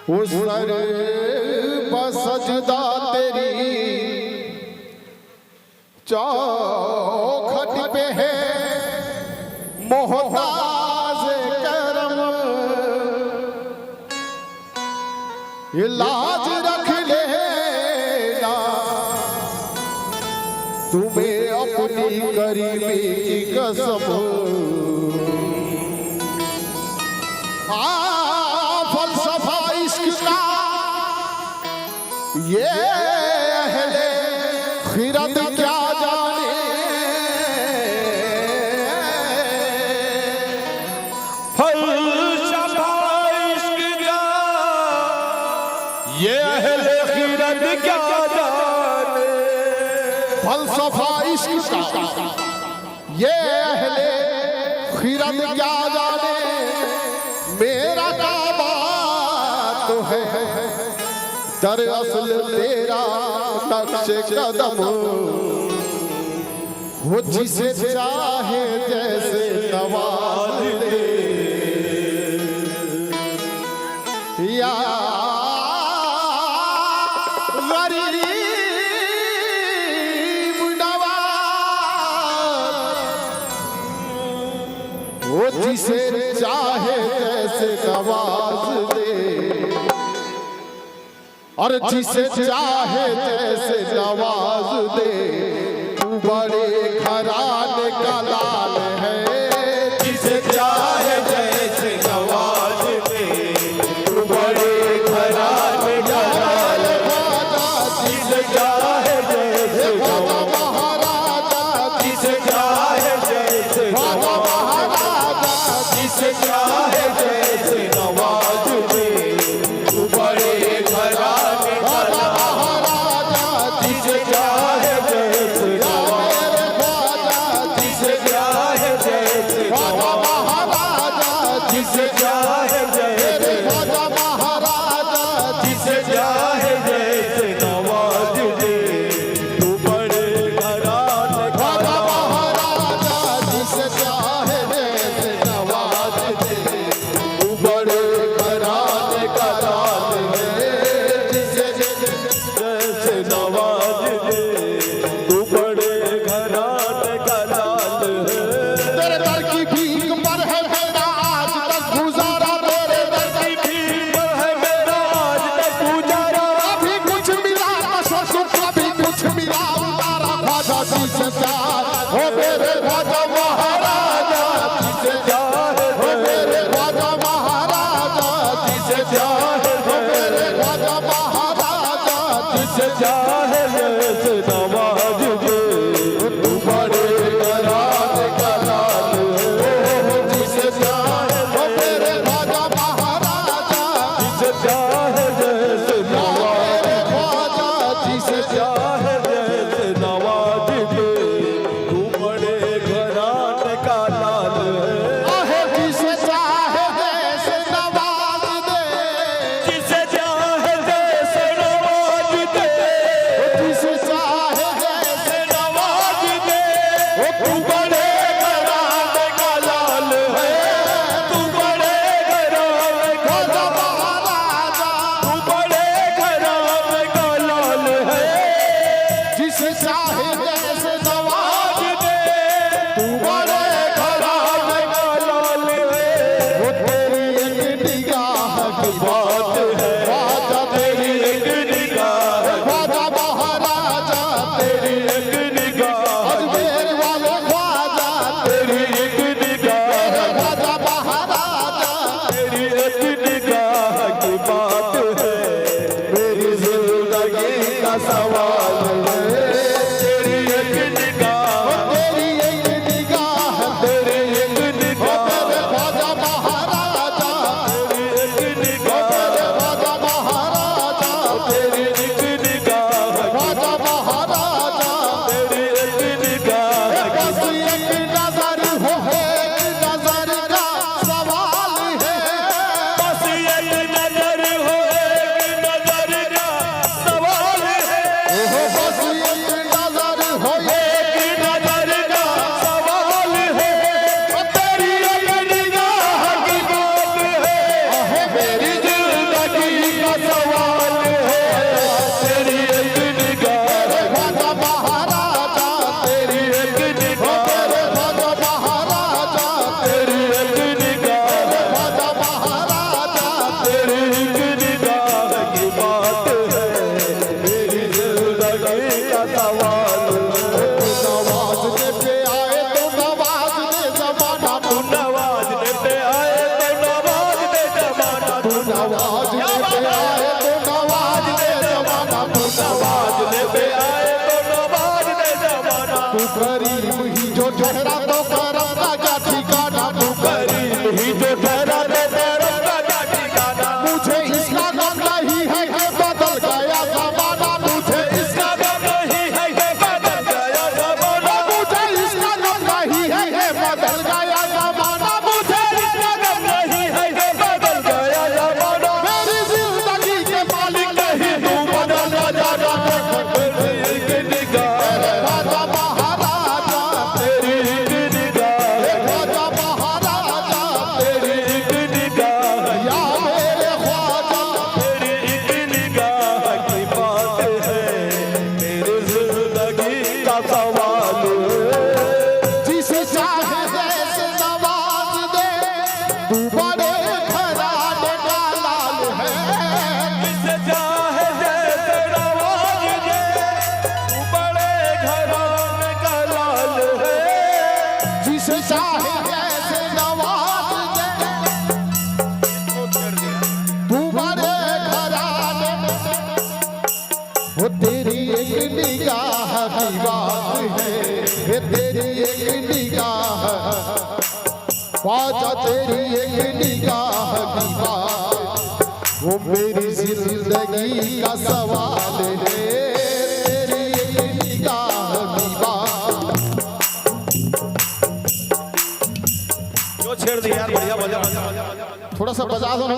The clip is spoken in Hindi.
उस सर पर सजदा तेरी चौखट पे है मोहताज करम, ये लाज रख लेना तुम्हें अपनी करीबी की कसम। फलसफा इश्क का ये अहले खिरत क्या जाने, फलसफा इश्क का ये अहले खिरत क्या जाने, फलसफा इश्क का ये अहले खिरत क्या जाने। मेरा काबा तो है दरअसल तेरा नक्शे कदम, वो जिसे चाहे जैसे नवाज दे। या गरीब नवाज, वो जिसे चाहे जैसे नवाज दे, और जिसे चाहे जैसे नवाज दे। तू बड़े घराने का लाल है, जिसे चाहे जैसे नवाज दे। तू बड़े घराने का लाल है, जिसे चाहे जैसे महाराजा, जिसे चाहे जैसे महाराजा, जिसे चाहे जैसे नवाज दे। तू बड़े घराने का महाराजा, जिसे चाहे जैसे जिसे चाहे जैसे महाराजा, जिसे चाहे जैसे महाराजा, जिसे चाहे जैसे नवाज दे। तू बड़े घराने का महाराजा, जिसे चाहे जैसे नवाज दे। तू बड़े घराने का लाल है, जिसे जैसे नवाज दे। तू बड़े घराने का लाल है। तेरे दर की भीख पर है मेरा आज तक गुजारा, तेरे दर की भीख पर है मेरा आज तक गुजारा। कभी कुछ मिला न ससुर, कभी कुछ मिला उतारा। ख्वाजा जिसे चाहे हो मेरे ख्वाजा महाराजा, जिसे चाहे हो मेरे ख्वाजा महाराजा, जिसे चाहे हो मेरे ख्वाजा महाराजा, जिसे चाहे जैसे नवाज दे। तू बड़े घराने का लाल है, जिसे चाहे हो मेरे ख्वाजा महाराजा, जिसे चाहे जैसे नवाज मेरे ख्वाजा जिसे चाहे जैसे नवाज दे। तू बड़े घराने का लाल है, आहे जिसे चाहे जैसे नवाज दे, जिसे चाहे जैसे नवाज दे। जिसे चाहे जैसे नवाज दे। तू बड़े घराने का लाल है, तू बड़े घराने का महाराजा, तू बड़े घराने का लाल है। जिसे चाहे जैसे आज नवाज दे। तू बड़े घराने का लाल है। वो तेरी एक निगाह की बात है, ख्वाजा तेरी एक निगाह, ख्वाजा महाराजा, तेरी एक निगाह, अजमेर वाले ख्वाजा, तेरी एक निगाह, ख्वाजा महाराजा, तेरी एक निगाह की बात है। मेरी जिंदगी का सवाल है, तेरी एक निगाह, तेरी एक निगाह, तेरी एक निगाह, मेरे ख्वाजा महाराजा, तेरी एक निगाह, मेरे तू करीब ही जो ठहरा तो करम का क्या ठिकाना, तू करीब ही जो ठहरा तो करम का क्या ठिकाना। मुझे इसका गम नहीं है कि बदल गया जमाना, मुझे इसका गम नहीं है कि बदल गया जमाना। मुझे इसका गम नहीं है कि बदल गया जमाना, मुझे इसका गम नहीं है कि बदल गया जमाना। मेरी जिंदगी के मालिक नहीं तू बदल जाना। तेरी एक निगाह, राजा महाराजा तेरी एक निगाह, राजा महाराजा तेरी एक निगाह, या मेरे ख्वाजा, तेरी एक निगाह की बात है, मेरी जिंदगी का सवाल है। जिसे चाहे जैसे नवाज दे, तू बड़े घराने का लाल है। जिसे चाहे जैसे नवाज दे, तू बड़े घराने का लाल है। जिसे चाहे जैसे नवाज दे, तू बड़े घराने। वो तेरी एक निगाह की बात है, ये तेरी एक निगाह, ख्वाजा तेरी एक निगाह की बात, वो मेरी जिंदगी का सवाल है। तेरी एक निगाह की बात। जो छेड़ दिया यार, बढ़िया बजा। थोड़ा सा बजा दो ना।